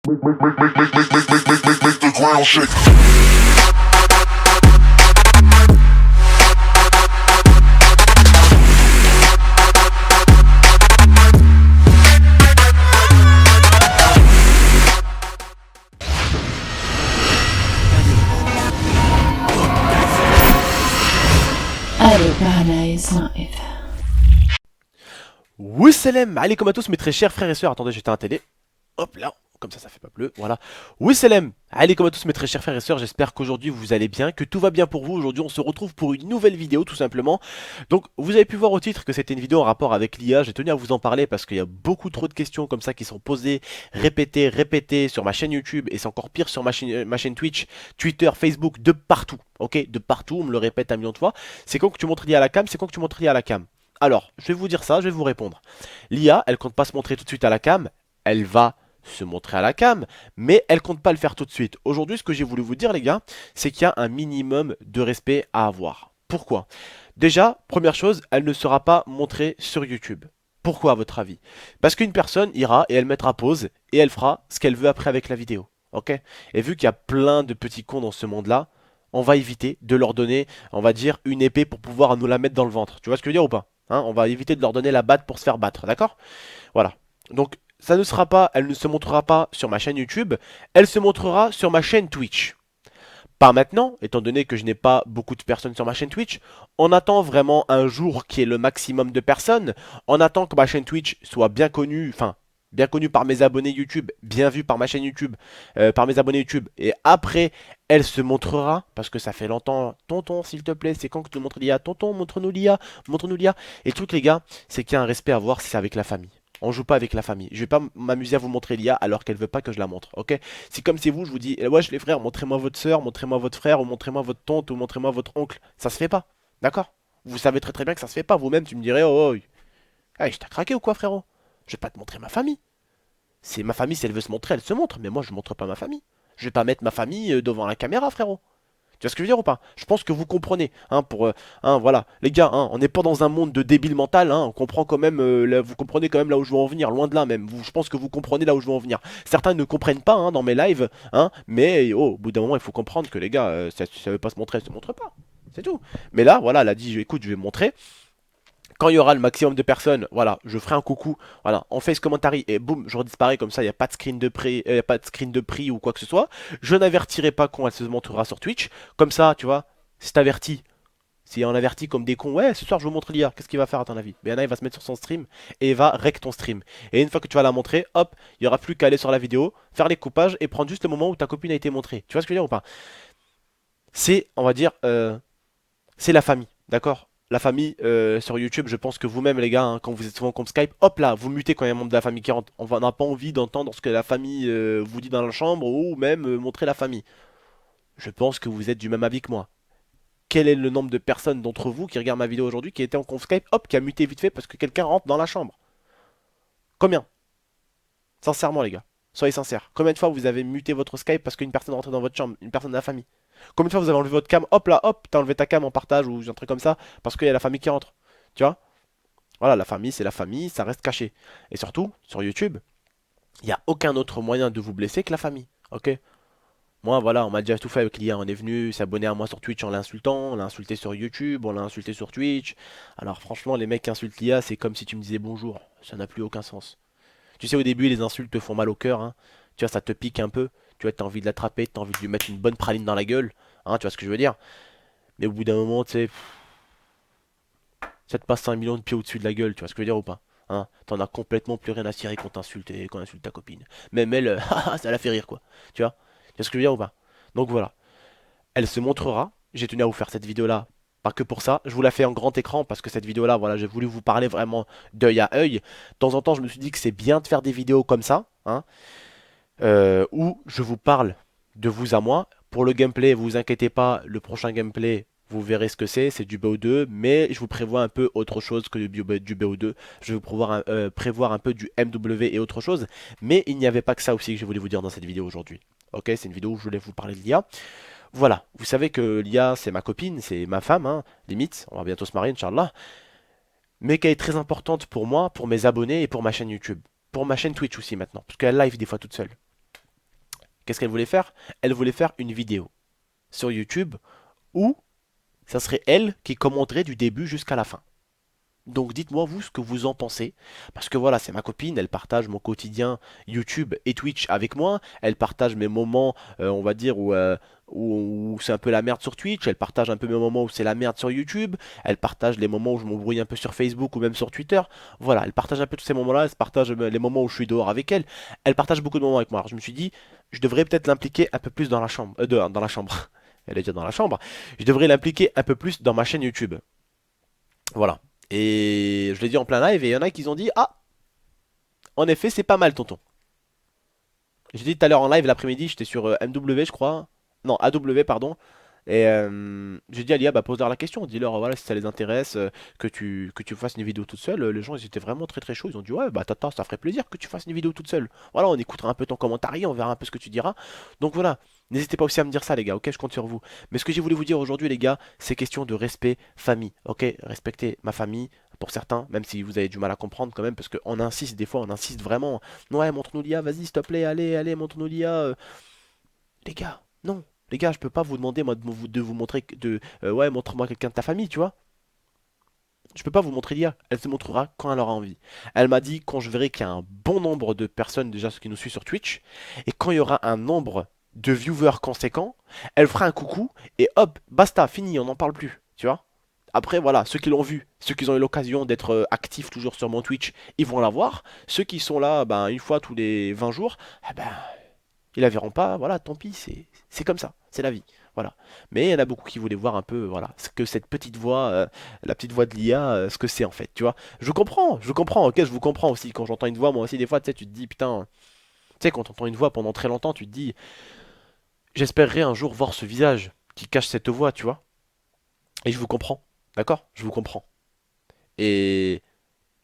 Make the ground shake. Wussalem alaikum à tous mes très chers frères et sœurs. Attendez, j'étais à la télé. Hop là, comme ça fait pas bleu, voilà. Wussalem alaikum à tous mes très chers frères et sœurs. J'espère qu'aujourd'hui vous allez bien, que tout va bien pour vous. Aujourd'hui on se retrouve pour une nouvelle vidéo tout simplement. Donc vous avez pu voir au titre que c'était une vidéo en rapport avec l'IA. J'ai tenu à vous en parler parce qu'il y a beaucoup trop de questions comme ça qui sont posées, répétées sur ma chaîne YouTube. Et c'est encore pire sur ma chaîne Twitch, Twitter, Facebook, de partout. Ok, de partout, on me le répète un million de fois. C'est quand que tu montres l'IA à la cam, c'est quand que tu montres l'IA à la cam. Alors, je vais vous dire ça, je vais vous répondre. L'IA, elle compte pas se montrer tout de suite à la cam, elle va se montrer à la cam, mais elle compte pas le faire tout de suite. Aujourd'hui, ce que j'ai voulu vous dire, les gars, c'est qu'il y a un minimum de respect à avoir. Pourquoi? Déjà, première chose, elle ne sera pas montrée sur YouTube. Pourquoi, à votre avis? Parce qu'une personne ira et elle mettra pause et elle fera ce qu'elle veut après avec la vidéo. Ok? Et vu qu'il y a plein de petits cons dans ce monde-là, on va éviter de leur donner, on va dire, une épée pour pouvoir nous la mettre dans le ventre. Tu vois ce que je veux dire ou pas? Hein, on va éviter de leur donner la batte pour se faire battre, d'accord? Voilà. Donc, ça ne sera pas, elle ne se montrera pas sur ma chaîne YouTube, elle se montrera sur ma chaîne Twitch. Pas maintenant, étant donné que je n'ai pas beaucoup de personnes sur ma chaîne Twitch. On attend vraiment un jour qui est le maximum de personnes. On attend que ma chaîne Twitch soit bien connue, enfin, bien connue par mes abonnés YouTube, bien vue par ma chaîne YouTube, par mes abonnés YouTube. Et après, elle se montrera, parce que ça fait longtemps. Tonton, s'il te plaît, c'est quand que tu montres l'IA? Tonton, montre-nous l'IA, montre-nous l'IA. Et le truc, les gars, c'est qu'il y a un respect à voir si c'est avec la famille. On joue pas avec la famille. Je vais pas m'amuser à vous montrer l'IA alors qu'elle veut pas que je la montre, ok? Si comme c'est vous, je vous dis, wesh les frères, montrez-moi votre soeur, montrez-moi votre frère, ou montrez-moi votre tante, ou montrez-moi votre oncle. Ça se fait pas, d'accord? Vous savez très très bien que ça se fait pas. Vous-même, tu me dirais, oh, oh, hey, je t'ai craqué ou quoi, frérot? Je vais pas te montrer ma famille. C'est ma famille, si elle veut se montrer, elle se montre. Mais moi, je montre pas ma famille. Je vais pas mettre ma famille devant la caméra, frérot. Tu vois ce que je veux dire ou pas? Je pense que vous comprenez, hein, voilà, les gars, hein, on n'est pas dans un monde de débile mental, hein, on comprend quand même, vous comprenez quand même là où je veux en venir, loin de là même. Je pense que vous comprenez là où je veux en venir. Certains ne comprennent pas, hein, dans mes lives, hein, mais oh, au bout d'un moment, il faut comprendre que les gars, ça veut pas se montrer, elle se montre pas, c'est tout. Mais là, voilà, elle a dit, écoute, je vais montrer. Quand il y aura le maximum de personnes, voilà, je ferai un coucou, voilà, en face commentary et boum, je redisparais comme ça, il n'y a pas de screen de prix, pas de screen de prix ou quoi que ce soit. Je n'avertirai pas quand elle se montrera sur Twitch. Comme ça, tu vois, c'est averti. Si on avertit comme des cons, ouais, ce soir je vous montre l'IA, qu'est-ce qu'il va faire à ton avis? Ben, il va se mettre sur son stream et il va rec ton stream. Et une fois que tu vas la montrer, hop, il n'y aura plus qu'à aller sur la vidéo, faire les coupages et prendre juste le moment où ta copine a été montrée. Tu vois ce que je veux dire ou pas? C'est, on va dire, c'est la famille, d'accord? La famille sur YouTube, je pense que vous-même les gars, hein, quand vous êtes souvent comme Skype, hop là, vous mutez quand il y a un membre de la famille qui rentre. On n'a pas envie d'entendre ce que la famille vous dit dans la chambre ou même montrer la famille. Je pense que vous êtes du même avis que moi. Quel est le nombre de personnes d'entre vous qui regardent ma vidéo aujourd'hui qui était en conf Skype, hop, qui a muté vite fait parce que quelqu'un rentre dans la chambre? Combien? Sincèrement les gars, soyez sincères. Combien de fois vous avez muté votre Skype parce qu'une personne rentre dans votre chambre, une personne de la famille? Combien de fois vous avez enlevé votre cam, hop là, hop, t'as enlevé ta cam en partage ou un truc comme ça parce qu'il y a la famille qui rentre? Tu vois? Voilà, la famille, c'est la famille, ça reste caché. Et surtout, sur YouTube, il n'y a aucun autre moyen de vous blesser que la famille. Ok? Moi, voilà, on m'a déjà tout fait avec l'IA. On est venu s'abonner à moi sur Twitch en l'insultant, on l'a insulté sur YouTube, on l'a insulté sur Twitch. Alors franchement, les mecs qui insultent l'IA, c'est comme si tu me disais bonjour. Ça n'a plus aucun sens. Tu sais, au début, les insultes te font mal au cœur, hein. Tu vois, ça te pique un peu. Tu vois, t'as envie de l'attraper, t'as envie de lui mettre une bonne praline dans la gueule. Hein, tu vois ce que je veux dire? Mais au bout d'un moment, tu sais, ça te passe 5 millions de pieds au-dessus de la gueule, tu vois ce que je veux dire ou pas? Hein, t'en as complètement plus rien à cirer quand t'insultes et quand insulte ta copine. Même elle, ça la fait rire quoi. Tu vois? Tu vois ce que je veux dire ou pas? Donc voilà. Elle se montrera. J'ai tenu à vous faire cette vidéo là. Pas que pour ça. Je vous la fais en grand écran parce que cette vidéo là, voilà, j'ai voulu vous parler vraiment d'œil à œil. De temps en temps, je me suis dit que c'est bien de faire des vidéos comme ça. Hein, où je vous parle de vous à moi. Pour le gameplay, vous inquiétez pas, le prochain gameplay, vous verrez ce que c'est du BO2, mais je vous prévois un peu autre chose que du BO2. Je vais vous prévoir un peu du MW et autre chose, mais il n'y avait pas que ça aussi que je voulais vous dire dans cette vidéo aujourd'hui. Ok, c'est une vidéo où je voulais vous parler de l'IA. Voilà, vous savez que l'IA c'est ma copine, c'est ma femme, hein, limite, on va bientôt se marier, Inch'Allah, mais qu'elle est très importante pour moi, pour mes abonnés et pour ma chaîne YouTube. Pour ma chaîne Twitch aussi maintenant, parce qu'elle live des fois toute seule. Qu'est-ce qu'elle voulait faire? Elle voulait faire une vidéo sur YouTube où ça serait elle qui commenterait du début jusqu'à la fin. Donc dites-moi vous ce que vous en pensez. Parce que voilà, c'est ma copine, elle partage mon quotidien YouTube et Twitch avec moi. Elle partage mes moments, on va dire, où c'est un peu la merde sur Twitch. Elle partage un peu mes moments où c'est la merde sur YouTube. Elle partage les moments où je m'embrouille un peu sur Facebook ou même sur Twitter. Voilà, elle partage un peu tous ces moments-là. Elle partage les moments où je suis dehors avec elle. Elle partage beaucoup de moments avec moi. Alors je me suis dit, je devrais peut-être l'impliquer un peu plus dans la chambre. Dans la chambre. Elle est déjà dans la chambre. Je devrais l'impliquer un peu plus dans ma chaîne YouTube. Voilà. Et je l'ai dit en plein live et il y en a qui ont dit ah, en effet, c'est pas mal, tonton. J'ai dit tout à l'heure en live l'après-midi, j'étais sur MW, je crois. Non, AW, pardon. Et j'ai dit à l'IA, bah, pose-leur la question, dis-leur, voilà, si ça les intéresse, que tu fasses une vidéo toute seule. Les gens, ils étaient vraiment très très chauds. Ils ont dit, ouais, bah, tata, ça ferait plaisir que tu fasses une vidéo toute seule. Voilà, on écoutera un peu ton commentaire, on verra un peu ce que tu diras. Donc voilà, n'hésitez pas aussi à me dire ça, les gars, ok, je compte sur vous. Mais ce que j'ai voulu vous dire aujourd'hui, les gars, c'est question de respect famille, ok? Respectez ma famille. Pour certains, même si vous avez du mal à comprendre quand même, parce qu'on insiste, des fois on insiste vraiment. Ouais, montre-nous l'IA, vas-y, s'il te plaît, allez, allez, montre-nous l'IA. Les gars, non. Les gars, je peux pas vous demander moi de vous montrer ouais, montre-moi quelqu'un de ta famille, tu vois. Je peux pas vous montrer l'IA. Elle se montrera quand elle aura envie. Elle m'a dit quand je verrai qu'il y a un bon nombre de personnes déjà qui nous suivent sur Twitch et quand il y aura un nombre de viewers conséquent, elle fera un coucou et hop, basta, fini, on n'en parle plus, tu vois. Après, voilà, ceux qui l'ont vu, ceux qui ont eu l'occasion d'être actifs toujours sur mon Twitch, ils vont la voir. Ceux qui sont là, ben, une fois tous les 20 jours, eh ben, ils la verront pas, voilà, tant pis, c'est comme ça, c'est la vie, voilà. Mais il y en a beaucoup qui voulaient voir un peu, voilà, ce que cette petite voix, la petite voix de l'IA, ce que c'est en fait, tu vois. Je comprends, ok, je vous comprends aussi. Quand j'entends une voix, moi aussi, des fois, tu sais, tu te dis, putain, tu sais, quand tu entends une voix pendant très longtemps, tu te dis, j'espérerais un jour voir ce visage qui cache cette voix, tu vois. Et je vous comprends, d'accord? Je vous comprends. Et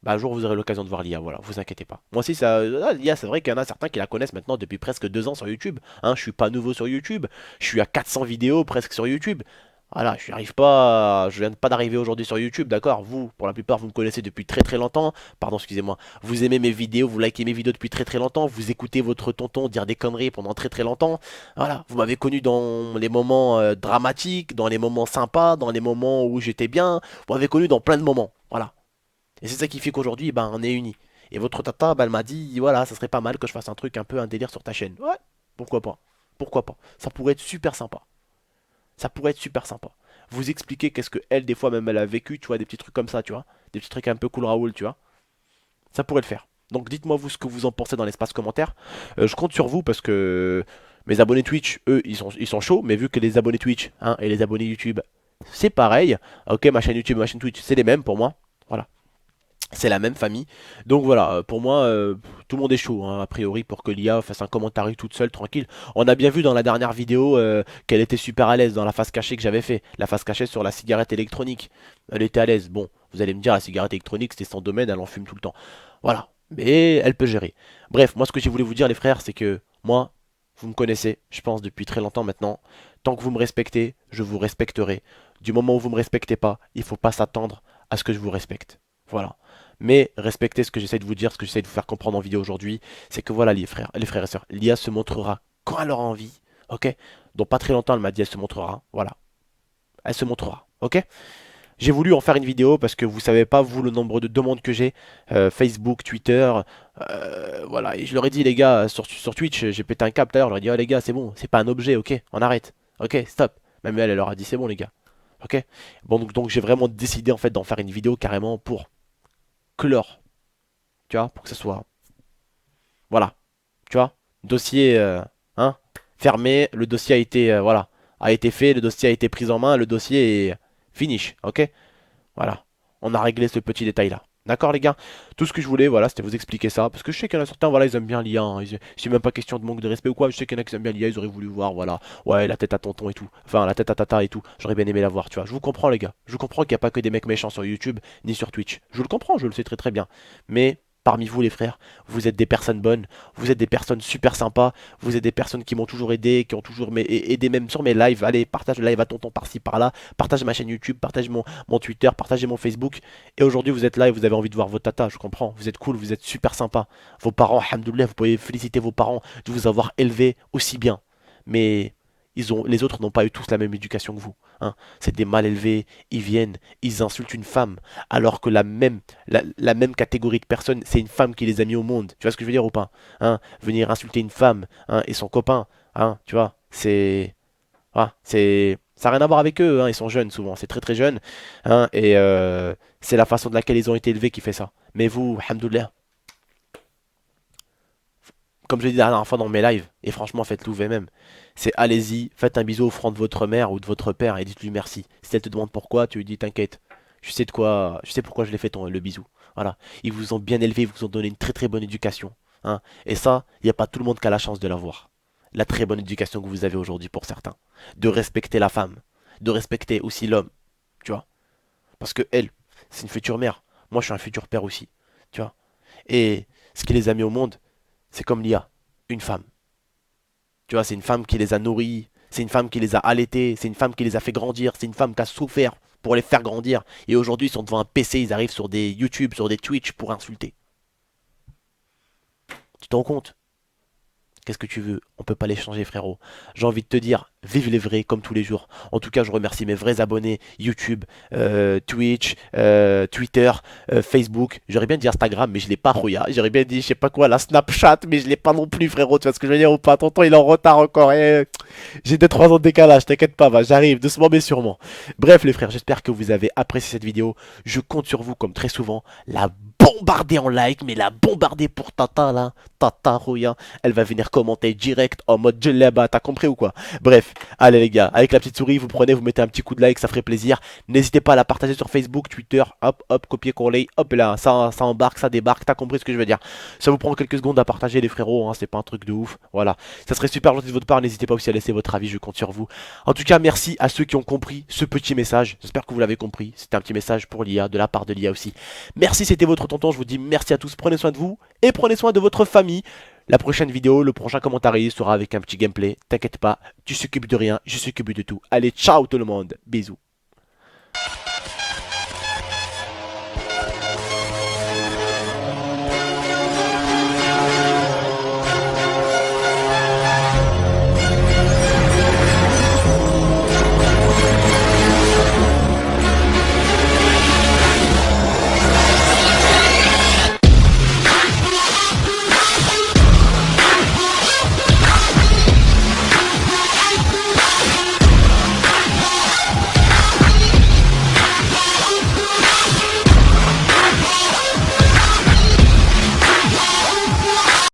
bah, un jour vous aurez l'occasion de voir l'IA, voilà, vous inquiétez pas. Moi aussi, l'IA, c'est vrai qu'il y en a certains qui la connaissent maintenant depuis presque 2 ans sur YouTube. Hein, je suis pas nouveau sur YouTube, je suis à 400 vidéos presque sur YouTube. Voilà, je viens pas d'arriver aujourd'hui sur YouTube, d'accord? Vous, pour la plupart, vous me connaissez depuis très très longtemps. Pardon, excusez-moi. Vous aimez mes vidéos, vous likez mes vidéos depuis très très longtemps. Vous écoutez votre tonton dire des conneries pendant très très longtemps. Voilà, vous m'avez connu dans les moments dramatiques, dans les moments sympas, dans les moments où j'étais bien. Vous m'avez connu dans plein de moments. Voilà. Et c'est ça qui fait qu'aujourd'hui, ben, on est unis. Et votre tata, ben, elle m'a dit, voilà, ça serait pas mal que je fasse un truc un peu un délire sur ta chaîne. Ouais, pourquoi pas? Pourquoi pas? Ça pourrait être super sympa. Ça pourrait être super sympa. Vous expliquer qu'est-ce que elle, des fois même, elle a vécu, tu vois, des petits trucs comme ça, tu vois. Des petits trucs un peu cool Raoul, tu vois. Ça pourrait le faire. Donc dites-moi vous ce que vous en pensez dans l'espace commentaire. Je compte sur vous parce que mes abonnés Twitch, eux, ils sont chauds, mais vu que les abonnés Twitch hein, et les abonnés YouTube, c'est pareil. Ok, ma chaîne YouTube et ma chaîne Twitch, c'est les mêmes pour moi. Voilà. C'est la même famille. Donc voilà, pour moi, tout le monde est chaud, hein, a priori, pour que l'IA fasse un commentaire toute seule, tranquille. On a bien vu dans la dernière vidéo qu'elle était super à l'aise dans la face cachée que j'avais fait. La face cachée sur la cigarette électronique. Elle était à l'aise. Bon, vous allez me dire, la cigarette électronique, c'était son domaine, elle en fume tout le temps. Voilà. Mais elle peut gérer. Bref, moi, ce que j'ai voulu vous dire, les frères, c'est que moi, vous me connaissez, je pense, depuis très longtemps maintenant. Tant que vous me respectez, je vous respecterai. Du moment où vous me respectez pas, il faut pas s'attendre à ce que je vous respecte. Voilà. Mais respectez ce que j'essaie de vous dire, ce que j'essaie de vous faire comprendre en vidéo aujourd'hui, c'est que voilà les frères et sœurs, l'IA se montrera quand elle aura envie, ok? Donc pas très longtemps elle m'a dit elle se montrera, voilà, elle se montrera, ok? J'ai voulu en faire une vidéo parce que vous savez pas vous le nombre de demandes que j'ai, Facebook, Twitter, voilà, et je leur ai dit les gars sur Twitch, j'ai pété un câble tout à l'heure, je leur ai dit oh les gars c'est bon, c'est pas un objet, ok, on arrête, ok, stop. Même elle leur a dit c'est bon les gars, ok? Bon donc j'ai vraiment décidé en fait d'en faire une vidéo carrément pour clore, tu vois, pour que ce soit, voilà, tu vois, dossier, hein, fermé, le dossier a été, voilà, a été fait, le dossier a été pris en main, le dossier est finish, ok, voilà, on a réglé ce petit détail-là. D'accord les gars? Tout ce que je voulais, voilà, c'était vous expliquer ça. Parce que je sais qu'il y en a certains, voilà, ils aiment bien l'IA. Hein, c'est même pas question de manque de respect ou quoi. Je sais qu'il y en a qui aiment bien l'IA, ils auraient voulu voir, voilà. Ouais, la tête à tonton et tout. Enfin, la tête à tata et tout. J'aurais bien aimé la voir, tu vois. Je vous comprends les gars. Je comprends qu'il n'y a pas que des mecs méchants sur YouTube ni sur Twitch. Je le comprends, je le sais très très bien. Mais parmi vous les frères, vous êtes des personnes bonnes, vous êtes des personnes super sympas, vous êtes des personnes qui m'ont toujours aidé, qui ont toujours aidé même sur mes lives. Allez, partage le live à tonton par-ci par-là, partage ma chaîne YouTube, partage mon Twitter, partagez mon Facebook. Et aujourd'hui vous êtes là et vous avez envie de voir votre tata, je comprends, vous êtes cool, vous êtes super sympa. Vos parents, alhamdoulilah, vous pouvez féliciter vos parents de vous avoir élevé aussi bien. Mais les autres n'ont pas eu tous la même éducation que vous. Hein. C'est des mal élevés, ils viennent, ils insultent une femme, alors que la même catégorie de personnes, c'est une femme qui les a mis au monde. Tu vois ce que je veux dire ou pas? Hein. Venir insulter une femme hein, et son copain, hein, tu vois, ça n'a rien à voir avec eux, hein, ils sont jeunes souvent, c'est très très jeune, hein, et c'est la façon de laquelle ils ont été élevés qui fait ça. Mais vous, alhamdoulilah, comme je l'ai dit la dernière fois dans mes lives, et franchement faites-le vous-même, c'est allez-y, faites un bisou au front de votre mère ou de votre père et dites-lui merci. Si elle te demande pourquoi, tu lui dis t'inquiète, je sais pourquoi je l'ai fait le bisou. Voilà, ils vous ont bien élevé, ils vous ont donné une très très bonne éducation. Hein. Et ça, il n'y a pas tout le monde qui a la chance de l'avoir. La très bonne éducation que vous avez aujourd'hui pour certains. De respecter la femme, de respecter aussi l'homme, tu vois. Parce que elle, c'est une future mère. Moi, je suis un futur père aussi, tu vois. Et ce qui les a mis au monde, c'est comme l'IA, une femme. Tu vois, c'est une femme qui les a nourris, c'est une femme qui les a allaités, c'est une femme qui les a fait grandir, c'est une femme qui a souffert pour les faire grandir. Et aujourd'hui, ils sont devant un PC, ils arrivent sur des YouTube, sur des Twitch pour insulter. Tu t'en rends compte? Qu'est-ce que tu veux? On peut pas les changer, frérot. J'ai envie de te dire, vive les vrais comme tous les jours. En tout cas, je remercie mes vrais abonnés YouTube, Twitch, Twitter, Facebook. J'aurais bien dit Instagram, mais je l'ai pas, Roya. J'aurais bien dit, je sais pas quoi, la Snapchat, mais je l'ai pas non plus, frérot. Tu vois ce que je veux dire ou pas? Tonton, il est en retard encore. J'ai 2-3 ans de décalage, t'inquiète pas, va, j'arrive doucement mais sûrement. Bref, les frères, j'espère que vous avez apprécié cette vidéo. Je compte sur vous, comme très souvent, la bombarder en like, mais la bombarder pour Tata là, Tata Roya, elle va venir commenter direct en mode Djellaba, t'as compris ou quoi? Bref, allez les gars, avec la petite souris, vous prenez, vous mettez un petit coup de like, ça ferait plaisir. N'hésitez pas à la partager sur Facebook, Twitter, hop, hop, copier-coller, hop là, ça embarque, ça débarque, t'as compris ce que je veux dire. Ça vous prend quelques secondes à partager les frérots, hein, c'est pas un truc de ouf, voilà. Ça serait super gentil de votre part, n'hésitez pas aussi à laisser votre avis, je compte sur vous. En tout cas, merci à ceux qui ont compris ce petit message, j'espère que vous l'avez compris, c'était un petit message pour l'IA, de la part de l'IA aussi. Merci, c'était votre tonton, je vous dis merci à tous, prenez soin de vous, et prenez soin de votre famille. La prochaine vidéo, le prochain commentaire sera avec un petit gameplay, t'inquiète pas, tu s'occupes de rien, je s'occupe de tout. Allez, ciao tout le monde, bisous.